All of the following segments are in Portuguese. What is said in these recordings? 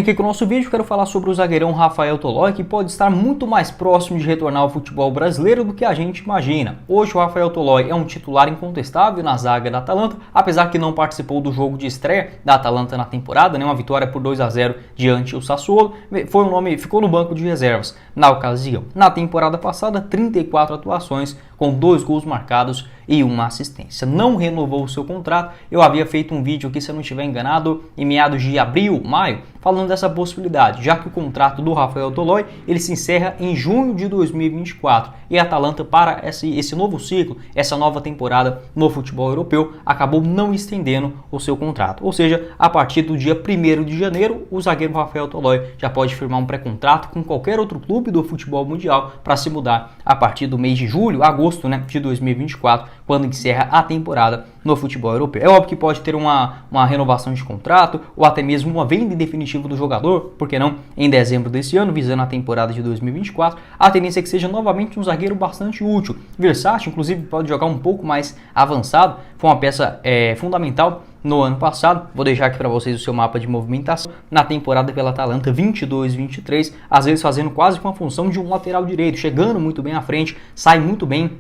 Aqui com o nosso vídeo quero falar sobre o zagueirão Rafael Tolói, que pode estar muito mais próximo de retornar ao futebol brasileiro do que a gente imagina. Hoje o Rafael Tolói é um titular incontestável na zaga da Atalanta, apesar que não participou do jogo de estreia da Atalanta na temporada, uma vitória por 2-0 diante do Sassuolo, ficou no banco de reservas na ocasião. Na temporada passada, 34 atuações com 2 gols marcados e 1 assistência. Não renovou o seu contrato. Eu havia feito um vídeo aqui, se eu não estiver enganado, em meados de abril, maio, falando dessa possibilidade, já que o contrato do Rafael Tolói ele se encerra em junho de 2024 e a Atalanta, para esse novo ciclo, essa nova temporada no futebol europeu, acabou não estendendo o seu contrato. Ou seja, a partir do dia 1º de janeiro, o zagueiro Rafael Tolói já pode firmar um pré-contrato com qualquer outro clube do futebol mundial para se mudar a partir do mês de julho, agosto de 2024, quando encerra a temporada no futebol europeu. É óbvio que pode ter uma renovação de contrato ou até mesmo uma venda em definitivo do jogador, por que não, em dezembro desse ano, visando a temporada de 2024. A tendência é que seja novamente um zagueiro bastante útil, versátil, inclusive pode jogar um pouco mais avançado. Foi uma peça fundamental no ano passado. Vou deixar aqui para vocês o seu mapa de movimentação na temporada pela Atalanta 22-23, às vezes fazendo quase com a função de um lateral direito, chegando muito bem à frente, sai muito bem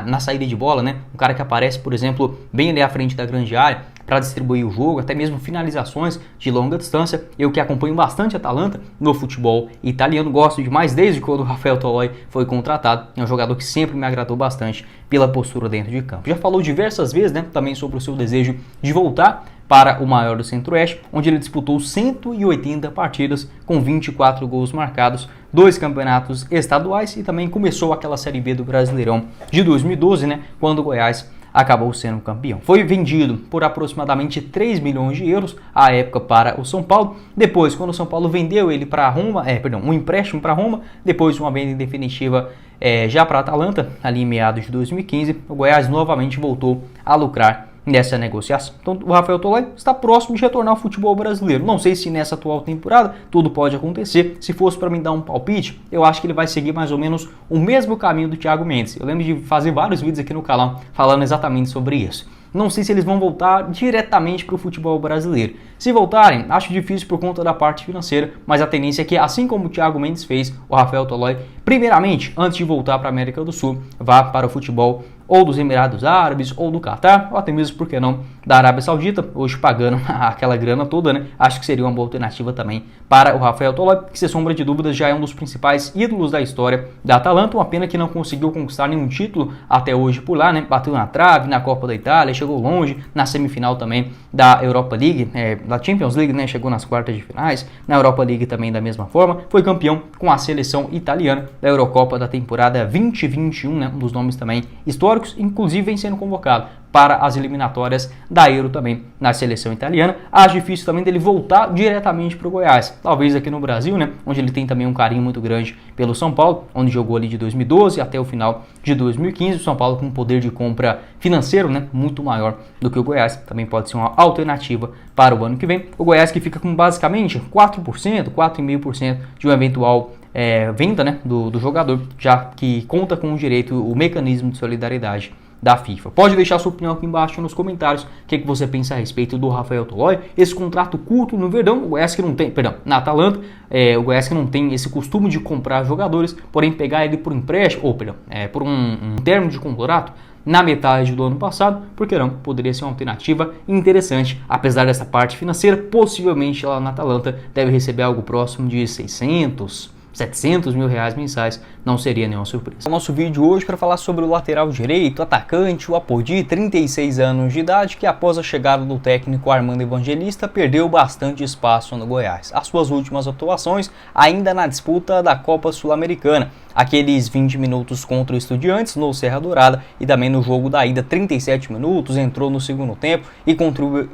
na saída de bola, um cara que aparece, por exemplo, bem ali à frente da grande área para distribuir o jogo, até mesmo finalizações de longa distância. Eu que acompanho bastante a Atalanta no futebol italiano, gosto demais desde quando o Rafael Tolói foi contratado. É um jogador que sempre me agradou bastante pela postura dentro de campo. Já falou diversas vezes também sobre o seu desejo de voltar para o maior do Centro-Oeste, onde ele disputou 180 partidas com 24 gols marcados, 2 campeonatos estaduais e também começou aquela Série B do Brasileirão de 2012, quando o Goiás acabou sendo campeão. Foi vendido por aproximadamente 3 milhões de euros à época para o São Paulo. Depois, quando o São Paulo vendeu ele para Roma, um empréstimo para Roma, depois uma venda definitiva já para a Atalanta, ali em meados de 2015, o Goiás novamente voltou a lucrar nessa negociação. Então o Rafael Tolói está próximo de retornar ao futebol brasileiro. Não sei se nessa atual temporada tudo pode acontecer. Se fosse para mim dar um palpite, eu acho que ele vai seguir mais ou menos o mesmo caminho do Thiago Mendes. Eu lembro de fazer vários vídeos aqui no canal falando exatamente sobre isso. Não sei se eles vão voltar diretamente para o futebol brasileiro. Se voltarem, acho difícil por conta da parte financeira, mas a tendência é que, assim como o Thiago Mendes fez, o Rafael Tolói, primeiramente, antes de voltar para a América do Sul, vá para o futebol ou dos Emirados Árabes, ou do Catar, ou até mesmo, por que não, da Arábia Saudita, hoje pagando aquela grana toda, Acho que seria uma boa alternativa também para o Rafael Tolói, que, sem sombra de dúvidas, já é um dos principais ídolos da história da Atalanta. Uma pena que não conseguiu conquistar nenhum título até hoje por lá, Bateu na trave, na Copa da Itália, chegou longe, na semifinal também da Europa League, da Champions League, Chegou nas quartas de finais, na Europa League também da mesma forma, foi campeão com a seleção italiana da Eurocopa da temporada 2021, um dos nomes também históricos, inclusive vem sendo convocado para as eliminatórias da Euro também na seleção italiana. Acho difícil também dele voltar diretamente para o Goiás, talvez aqui no Brasil, onde ele tem também um carinho muito grande pelo São Paulo, onde jogou ali de 2012 até o final de 2015, o São Paulo com um poder de compra financeiro, muito maior do que o Goiás, também pode ser uma alternativa para o ano que vem. O Goiás que fica com basicamente 4%, 4,5% de um eventual venda do jogador, já que conta com o direito, o mecanismo de solidariedade da FIFA. Pode deixar sua opinião aqui embaixo nos comentários, o que você pensa a respeito do Rafael Tolói, esse contrato curto no Verdão, o Goiás que não tem, na Atalanta, o Goiás que não tem esse costume de comprar jogadores, porém pegar ele por empréstimo, por um término de contrato na metade do ano passado, porque não, poderia ser uma alternativa interessante, apesar dessa parte financeira, possivelmente lá na Atalanta deve receber algo próximo de 700 mil reais mensais, não seria nenhuma surpresa. O nosso vídeo hoje para falar sobre o lateral direito, atacante, o Apodi, 36 anos de idade, que após a chegada do técnico Armando Evangelista, perdeu bastante espaço no Goiás. As suas últimas atuações ainda na disputa da Copa Sul-Americana, aqueles 20 minutos contra o Estudiantes no Serra Dourada e também no jogo da ida, 37 minutos, entrou no segundo tempo e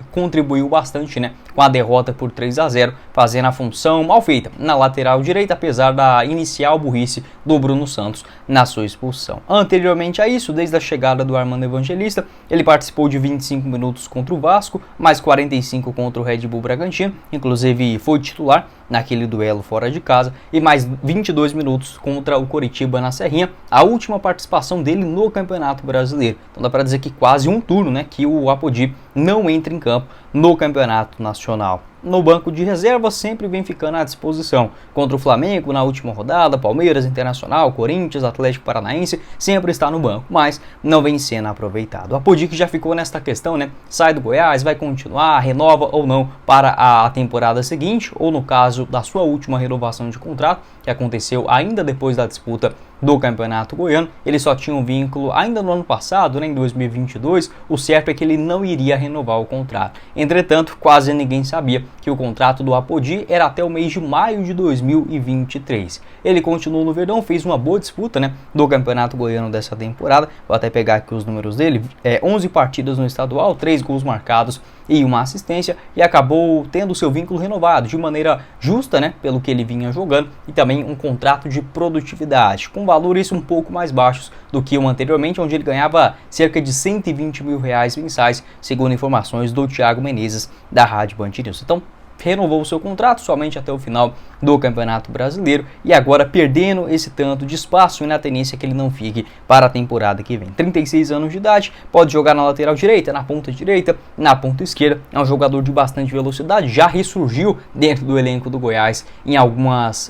contribuiu bastante com a derrota por 3-0, fazendo a função mal feita na lateral direita, apesar da inicial burrice do Bruno Santos na sua expulsão. Anteriormente a isso, desde a chegada do Armando Evangelista, ele participou de 25 minutos contra o Vasco, mais 45 contra o Red Bull Bragantino, inclusive foi titular naquele duelo fora de casa, e mais 22 minutos contra o Coritiba na Serrinha, a última participação dele no Campeonato Brasileiro. Então dá para dizer que quase um turno, que o Apodi não entra em campo no Campeonato Nacional. no banco de reserva, sempre vem ficando à disposição. Contra o Flamengo na última rodada, Palmeiras, Internacional, Corinthians, Atlético Paranaense, sempre está no banco, mas não vem sendo aproveitado. O Apodi, que já ficou nesta questão, né? Sai do Goiás, vai continuar, renova ou não para a temporada seguinte, ou no caso da sua última renovação de contrato, que aconteceu ainda depois da disputa do Campeonato Goiano. Ele só tinha um vínculo ainda no ano passado, né, em 2022, o certo é que ele não iria renovar o contrato. Entretanto, quase ninguém sabia que o contrato do Apodi era até o mês de maio de 2023. Ele continuou no Verdão, fez uma boa disputa, né, do Campeonato Goiano dessa temporada. Vou até pegar aqui os números dele, 11 partidas no estadual, 3 gols marcados e uma assistência, e acabou tendo seu vínculo renovado de maneira justa, né, pelo que ele vinha jogando, e também um contrato de produtividade, com valores um pouco mais baixos do que o anteriormente, onde ele ganhava cerca de R$120 mil mensais, segundo informações do Thiago Menezes, da Rádio Band News. Então, renovou o seu contrato somente até o final do Campeonato Brasileiro, e agora perdendo esse tanto de espaço, e na tendência que ele não fique para a temporada que vem. 36 anos de idade, pode jogar na lateral direita, na ponta direita, na ponta esquerda, é um jogador de bastante velocidade, já ressurgiu dentro do elenco do Goiás em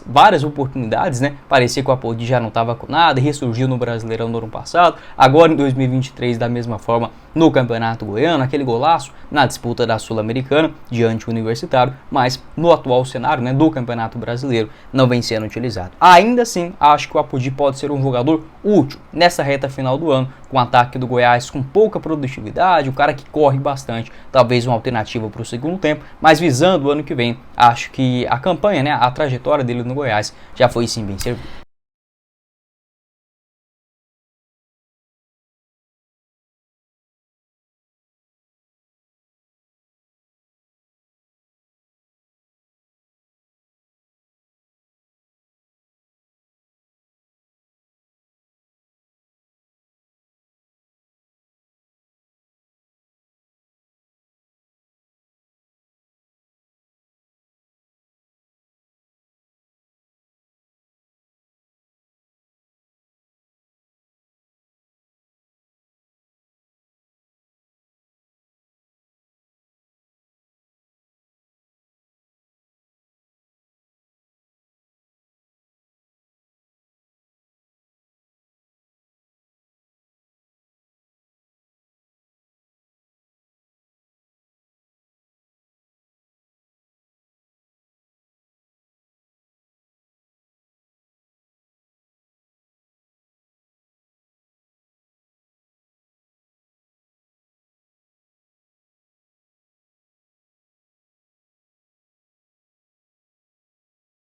várias oportunidades, né? Parecia que o Apodi já não estava com nada, ressurgiu no Brasileirão do ano passado, agora em 2023 da mesma forma no Campeonato Goiano, aquele golaço na disputa da Sul-Americana diante do Universitário, mas no atual cenário, né, do Campeonato Brasileiro não vem sendo utilizado. Ainda assim, acho que o Apodi pode ser um jogador útil nessa reta final do ano, com o ataque do Goiás com pouca produtividade, o cara que corre bastante, talvez uma alternativa para o segundo tempo, mas visando o ano que vem, acho que a campanha, né, a trajetória dele no Goiás já foi sim bem servida.